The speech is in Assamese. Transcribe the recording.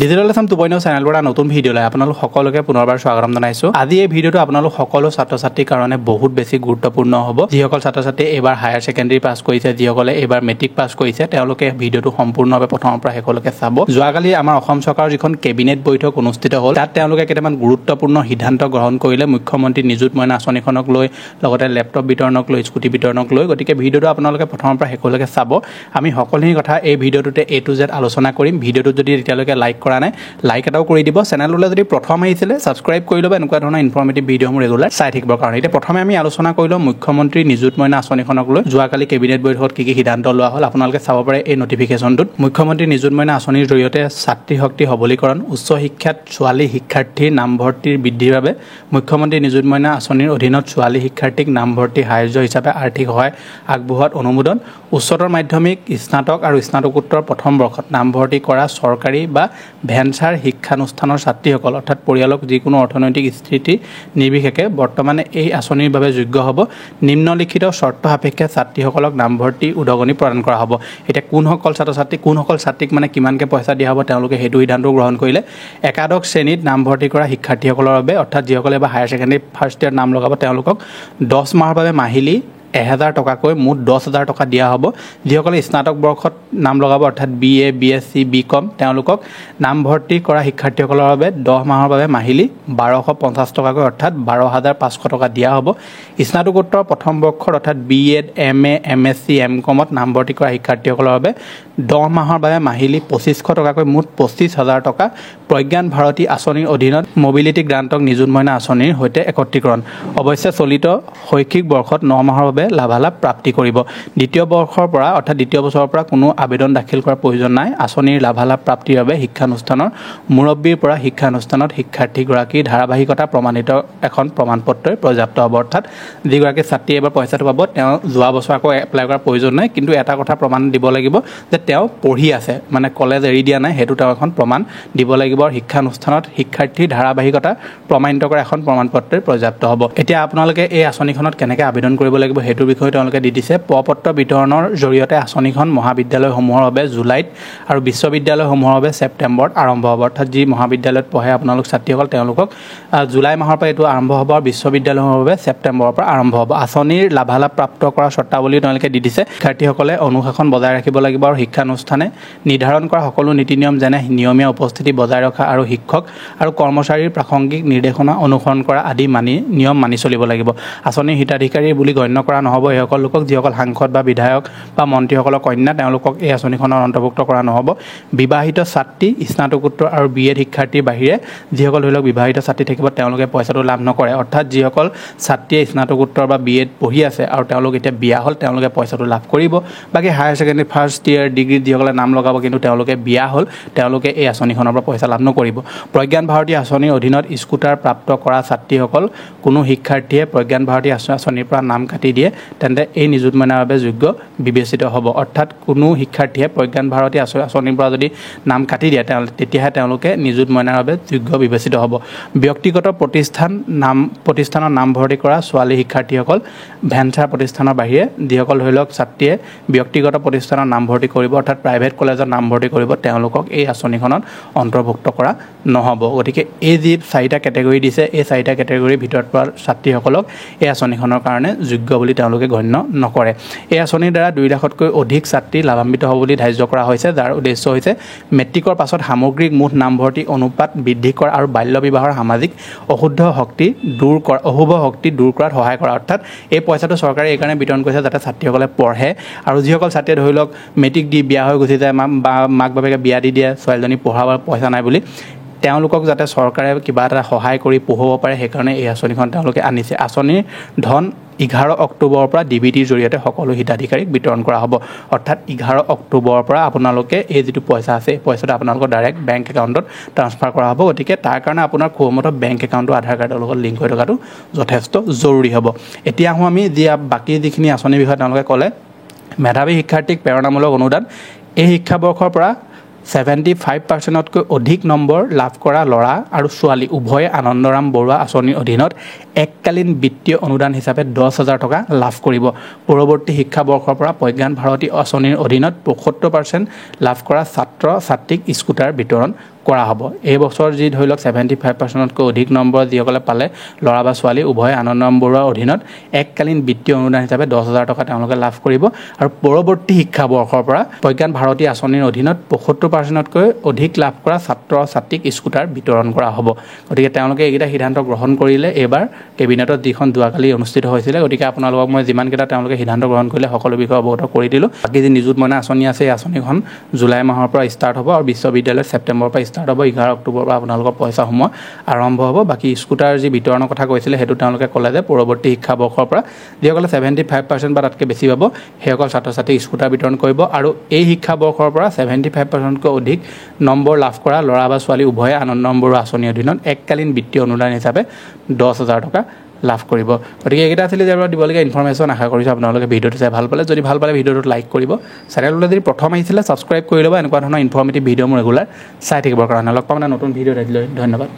ডিজিটেল আসাম 2.0 চেনেলৰ নতুন ভিডিঅ'লৈ আপোনালোক সকলোকে পুনৰবাৰ স্বাগতম জনাইছো। আজি এই ভিডিঅ'টো আপোনালোক সকলো ছাত্ৰ-ছাত্ৰীৰ কাৰণে বহুত বেছি গুৰুত্বপূৰ্ণ হ'ব। যিসকল ছাত্ৰ-ছাত্ৰী এবাৰ হায়াৰ সেকেন্ডাৰী পাছ কৰিছে, যিসকলে এবাৰ মেট্ৰিক পাছ কৰিছে, তেওঁলোকে ভিডিঅ'টো সম্পূৰ্ণভাৱে প্ৰথমৰ পৰা শেষলৈকে চাব। যোৱাকালি আমাৰ অসম চৰকাৰৰ যিখন কেবিনেট বৈঠক অনুষ্ঠিত হ'ল, তাত তেওঁলোকে কেইটামান গুৰুত্বপূৰ্ণ সিদ্ধান্ত গ্ৰহণ কৰিলে মুখ্যমন্ত্ৰী নিযুত মইনা আঁচনিখনক লৈ, লগতে লেপটপ বিতৰণক লৈ, স্কুটি বিতৰণক লৈ। গতিকে ভিডিঅ'টো আপোনালোকে প্ৰথমৰ পৰা শেষলৈকে চাব। আমি সকলোখিনি কথা এই ভিডিঅ'টোতে A to Z আলোচনা কৰিম। ভিডিঅ'টো যদি এতিয়ালৈকে লাইক কৰা নাই, লাইক এটাও কৰি দিব। চেনেললৈ যদি প্ৰথম আহিছিলে সাবস্ক্ৰাইব কৰি ল'ব এনেকুৱা ধৰণৰ ইনফৰমেটিভ ভিডিঅ'সমূহ ৰেগুলাৰ চাই থাকিবৰ কাৰণে। এতিয়া প্ৰথমে আমি আলোচনা কৰিলোঁ মুখ্যমন্ত্ৰী নিযুত মইনা আঁচনিখনক লৈ যোৱাকালি কেবিনেট বৈঠকত কি সিদ্ধান্ত লোৱা হ'ল আপোনালোকে চাব পাৰে এই নটিফিকেশ্যনটোত। মুখ্যমন্ত্ৰী নিযুত মইনা আঁচনিৰ জৰিয়তে ছাত্ৰী শক্তি সবলীকৰণ, উচ্চ শিক্ষাত ছোৱালী শিক্ষাৰ্থীৰ নামভৰ্তিৰ বৃদ্ধিৰ বাবে মুখ্যমন্ত্ৰী নিযুত মইনা আঁচনিৰ অধীনত ছোৱালী শিক্ষাৰ্থীক নামভৰ্তি সাহায্য হিচাপে আৰ্থিক সহায় আগবঢ়োৱাত অনুমোদন, উচ্চতৰ মাধ্যমিক, স্নাতক আৰু স্নাতকোত্তৰ প্ৰথম বৰ্ষত নামভৰ্তি কৰা চৰকাৰী বা ভেঞ্চাৰ শিক্ষানুষ্ঠানৰ ছাত্ৰীসকল অৰ্থাৎ পৰিয়ালক যিকোনো অৰ্থনৈতিক স্থিতি নিৰ্বিশেষে বৰ্তমানে এই আঁচনিৰ বাবে যোগ্য হ'ব। নিম্নলিখিত চৰ্ত সাপেক্ষে ছাত্ৰীসকলক নামভৰ্তি উদগনি প্ৰদান কৰা হ'ব। এতিয়া কোনসকল ছাত্ৰীক মানে কিমানকৈ পইচা দিয়া হ'ব তেওঁলোকে সেইটো সিদ্ধান্ত গ্ৰহণ কৰিলে। একাদশ শ্ৰেণীত নামভৰ্তি কৰা শিক্ষাৰ্থীসকলৰ বাবে অৰ্থাৎ যিসকলে এবাৰ হায়াৰ ছেকেণ্ডেৰী ফাৰ্ষ্ট ইয়াৰ নাম লগাব তেওঁলোকক 10 মাহৰ বাবে মাহিলী 1000 টকাকৈ মুঠ 10,000 টকা দিয়া হ'ব। যিসকলে স্নাতক বৰ্ষত নাম লগাব অৰ্থাৎ BA, BSc, BCom তেওঁলোকক নামভৰ্তি কৰা শিক্ষাৰ্থীসকলৰ বাবে 10 মাহৰ বাবে মাহিলী 1250 টকাকৈ অৰ্থাৎ 12,500 টকা দিয়া হ'ব। স্নাতকোত্তৰ প্ৰথম বৰ্ষত অৰ্থাৎ BEd, MA, MSc, MComত নামভৰ্তি কৰা শিক্ষাৰ্থীসকলৰ বাবে 10 মাহৰ বাবে মাহিলী 2500 টকাকৈ মুঠ 25,000 টকা প্ৰজ্ঞান ভাৰতী আঁচনিৰ অধীনত মবিলিটি গ্ৰাণ্টক নিযুত মইনা আঁচনিৰ সৈতে একত্ৰীকৰণ। অৱশ্যে চলিত শৈক্ষিক বৰ্ষত 9 মাহৰ বাবে লাভালাভ প্ৰাপ্তি কৰিব। দ্বিতীয় বৰ্ষৰ পৰা অৰ্থাৎ দ্বিতীয় বছৰৰ পৰা কোনো আবেদন দাখিল কৰাৰ প্ৰয়োজন নাই। আঁচনিৰ লাভালাভ প্ৰাপ্তিৰ বাবে শিক্ষানুষ্ঠানৰ মুৰব্বীৰ পৰা শিক্ষানুষ্ঠানত শিক্ষাৰ্থীগৰাকীৰ ধাৰাবাহিকতা প্ৰমাণিত এখন প্ৰমাণপত্ৰই পৰ্যাপ্ত হ'ব। অৰ্থাৎ যিগৰাকী ছাত্ৰীয়ে এবাৰ পইচাটো পাব তেওঁ যোৱা বছৰ আকৌ এপ্লাই কৰাৰ প্ৰয়োজন নাই, কিন্তু এটা কথা প্ৰমাণ দিব লাগিব যে তেওঁ পঢ়ি আছে, মানে কলেজ এৰি দিয়া নাই, সেইটো তেওঁ এখন প্ৰমাণ দিব লাগিব। আৰু শিক্ষানুষ্ঠানত শিক্ষাৰ্থীৰ ধাৰাবাহিকতা প্ৰমাণিত কৰা এখন প্ৰমাণপত্ৰই পৰ্যাপ্ত হ'ব। এতিয়া আপোনালোকে এই আঁচনিখনত কেনেকৈ আবেদন কৰিব লাগিব সেইটোৰ বিষয়ে তেওঁলোকে দি দিছে। প্ৰ-পত্ৰ বিতৰণৰ জৰিয়তে আঁচনিখন মহাবিদ্যালয়সমূহৰ বাবে জুলাইত আৰু বিশ্ববিদ্যালয়সমূহৰ বাবে ছেপ্টেম্বৰত আৰম্ভ হ'ব। অৰ্থাৎ যি মহাবিদ্যালয়ত পঢ়ে আপোনালোক ছাত্ৰীসকল তেওঁলোকক জুলাই মাহৰ পৰা এইটো আৰম্ভ হ'ব আৰু বিশ্ববিদ্যালয়সমূহৰ বাবে ছেপ্টেম্বৰৰ পৰা আৰম্ভ হ'ব। আঁচনিৰ লাভালাভ প্ৰাপ্ত কৰাৰ চৰ্তাৱলী তেওঁলোকে দি দিছে। শিক্ষাৰ্থীসকলে অনুশাসন বজাই ৰাখিব লাগিব আৰু শিক্ষানুষ্ঠানে নিৰ্ধাৰণ কৰা সকলো নীতি নিয়ম যেনে নিয়মীয়া উপস্থিতি বজাই ৰখা আৰু শিক্ষক আৰু কৰ্মচাৰীৰ প্ৰাসংগিক নিৰ্দেশনা অনুসৰণ কৰা আদি নিয়ম মানি চলিব লাগিব। আঁচনিৰ হিতাধিকাৰী বুলি গণ্য কৰা নহ'ব সেইসকল লোকক যিসকল সাংসদ বা বিধায়ক বা মন্ত্ৰীসকলৰ কন্যা তেওঁলোকক এই আঁচনিখনত অন্তৰ্ভুক্ত কৰা নহ'ব। বিবাহিত ছাত্ৰী, স্নাতকোত্তৰ আৰু BEd শিক্ষাৰ্থীৰ বাহিৰে যিসকল ধৰি লওক বিবাহিত ছাত্ৰী থাকিব তেওঁলোকে পইচাটো লাভ নকৰে। অৰ্থাৎ যিসকল ছাত্ৰীয়ে স্নাতকোত্তৰ বা BEd পঢ়ি আছে আৰু তেওঁলোক এতিয়া বিয়া হ'ল তেওঁলোকে পইচাটো লাভ কৰিব। বাকী হায়াৰ ছেকেণ্ডেৰী ফাৰ্ষ্ট ইয়াৰ ডিগ্ৰীত যিসকলে নাম লগাব কিন্তু তেওঁলোকে বিয়া হ'ল তেওঁলোকে এই আঁচনিখনৰ পৰা পইচা লাভ নকৰিব। প্ৰজ্ঞান ভাৰতী আঁচনিৰ অধীনত স্কুটাৰ প্ৰাপ্ত কৰা ছাত্ৰীসকল কোনো শিক্ষাৰ্থীয়ে প্ৰজ্ঞান ভাৰতী আঁচনিৰ পৰা নাম কাটি দিয়ে তেন্তে এই নিযুত মইনাৰ বাবে যোগ্য বিবেচিত হ'ব। অৰ্থাৎ কোনো শিক্ষাৰ্থীয়ে প্ৰজ্ঞান ভাৰতী আঁচনিৰ পৰা যদি নাম কাটি দিয়ে তেতিয়াহে তেওঁলোকে নিযুত মইনাৰ বাবে যোগ্য বিবেচিত হ'ব। ব্যক্তিগত প্ৰতিষ্ঠানৰ নামভৰ্তি কৰা ছোৱালী শিক্ষাৰ্থীসকল ভেঞ্চাৰ প্ৰতিষ্ঠানৰ বাহিৰে যিসকল ধৰি লওক ছাত্ৰীয়ে ব্যক্তিগত প্ৰতিষ্ঠানৰ নামভৰ্তি কৰিব অৰ্থাৎ প্ৰাইভেট কলেজত নামভৰ্তি কৰিব তেওঁলোকক এই আঁচনিখনত অন্তৰ্ভুক্ত কৰা নহ'ব। গতিকে এই যি 4টা কেটেগৰী দিছে এই 4টা কেটেগৰীৰ ভিতৰত পৰা ছাত্ৰীসকলক এই আঁচনিখনৰ কাৰণে যোগ্য বুলি তেওঁলোকে গণ্য নকৰে। এই আঁচনিৰ দ্বাৰা 2 লাখতকৈ অধিক ছাত্ৰী লাভান্বিত হ'ব বুলি ধাৰ্য কৰা হৈছে, যাৰ উদ্দেশ্য হৈছে মেট্ৰিকৰ পাছত সামগ্ৰিক মুঠ নামভৰ্তি অনুপাত বৃদ্ধি কৰা আৰু বাল্য বিবাহৰ সামাজিক অশুভ শক্তি দূৰ কৰাত সহায় কৰা। অৰ্থাৎ এই পইচাটো চৰকাৰে এইকাৰণে বিতৰণ কৰিছে যাতে ছাত্ৰীসকলে পঢ়ে আৰু যিসকল ছাত্ৰীয়ে ধৰি লওক মেট্ৰিক দি বিয়া হৈ গুচি যায় বা মাক বাপেকে বিয়া দি দিয়ে ছোৱালীজনী পঢ়াবৰ পইচা নাই বুলি, তেওঁলোকক যাতে চৰকাৰে কিবা এটা সহায় কৰি পঢ়াব পাৰে সেইকাৰণে এই আঁচনিখন তেওঁলোকে আনিছে। আঁচনিৰ ধন 11 অক্টোবৰৰ পৰা DBTৰ জৰিয়তে সকলো হিতাধিকাৰীক বিতৰণ কৰা হ'ব। অৰ্থাৎ 11 অক্টোবৰৰ পৰা আপোনালোকে এই যিটো পইচা আছে এই পইচাটো আপোনালোকৰ ডাইৰেক্ট বেংক একাউণ্টত ট্ৰান্সফাৰ কৰা হ'ব। গতিকে তাৰ কাৰণে আপোনাৰ খুবমতে বেংক একাউণ্টটো আধাৰ কাৰ্ডৰ লগত লিংক হৈ থকাটো যথেষ্ট জৰুৰী হ'ব। এতিয়া আহোঁ আমি বাকী যিখিনি আঁচনিৰ বিষয়ে তেওঁলোকে ক'লে। মেধাৱী শিক্ষাৰ্থীক প্ৰেৰণামূলক অনুদান। এই শিক্ষাবৰ্ষৰ পৰা 75%তকৈ অধিক নম্বৰ লাভ কৰা ল'ৰা আৰু ছোৱালী উভয়ে আনন্দৰাম বৰুৱা আঁচনিৰ অধীনত এককালীন বিত্তীয় অনুদান হিচাপে 10,000 টকা লাভ কৰিব পৰৱৰ্তী শিক্ষাবৰ্ষৰ পৰা প্ৰজ্ঞান ভাৰতী আঁচনিৰ অধীনত 75% লাভ কৰা ছাত্ৰ ছাত্ৰীক স্কুটাৰ বিতৰণ কৰা হ'ব এই বছৰ যি ধৰি লওক 75%তকৈ অধিক নম্বৰ যিসকলে পালে ল'ৰা বা ছোৱালী উভয় আনন্দ বৰুৱাৰ অধীনত এককালীন বিত্তীয় অনুদান হিচাপে 10,000 টকা তেওঁলোকে লাভ কৰিব আৰু পৰৱৰ্তী শিক্ষাবৰ্ষৰ পৰা প্ৰজ্ঞান ভাৰতী আঁচনিৰ অধীনত 75%তকৈ অধিক লাভ কৰা ছাত্ৰ ছাত্ৰীক স্কুটাৰ বিতৰণ কৰা হ'ব গতিকে তেওঁলোকে এইকেইটা সিদ্ধান্ত গ্ৰহণ কৰিলে এইবাৰ কেবিনেটত যিখন যোৱাকালি অনুষ্ঠিত হৈছিলে গতিকে আপোনালোকক মই যিমানকেইটা তেওঁলোকে সিদ্ধান্ত গ্ৰহণ কৰিলে সকলো বিষয়ে অৱগত কৰি দিলোঁ বাকী যি নিযুত মইনা আঁচনি আছে এই আঁচনিখন জুলাই মাহৰ পৰা ষ্টাৰ্ট হ'ব আৰু বিশ্ববিদ্যালয়ত ছেপ্টেম্বৰৰ পৰা ষ্টাৰ্ট হ'ব 11 অক্টোবৰৰ পৰা আপোনালোকৰ পইচা সোমোৱা আৰম্ভ হ'ব বাকী স্কুটাৰ যি বিতৰণৰ কথা কৈছিলে সেইটো তেওঁলোকে ক'লে যে পৰৱৰ্তী শিক্ষাবৰ্ষৰ পৰা যিসকলে 75% বা তাতকৈ বেছি পাব সেইসকল ছাত্ৰ ছাত্ৰীক স্কুটাৰ বিতৰণ কৰিব আৰু এই শিক্ষাবৰ্ষৰ পৰা 75%তকৈ অধিক নম্বৰ লাভ কৰা ল'ৰা বা ছোৱালী উভয়ে আনন্দ বৰুৱা আঁচনিৰ অধীনত এককালীন বিত্তীয় অনুদান হিচাপে 10,000 টকা লাভ কৰিব গতিকে এইকেইটা আছিলে যে দিবলগীয়া ইনফৰমেশ্যন আশা কৰিছোঁ আপোনালোকে ভিডিঅ'টো চাই ভাল পালে যদি ভাল পালে ভিডিঅ'টোত লাইক কৰিব চেনেললৈ যদি প্ৰথম আহিছিলে ছাবস্ক্ৰাইব কৰি ল'ব এনেকুৱা ধৰণৰ ইনফৰমেটিভ ভিডিঅ' মোৰ ৰেগুলাৰ চাই থাকিবৰ কাৰণে লগ পাম নতুন ভিডিঅ'ত আজিলৈ ধন্যবাদ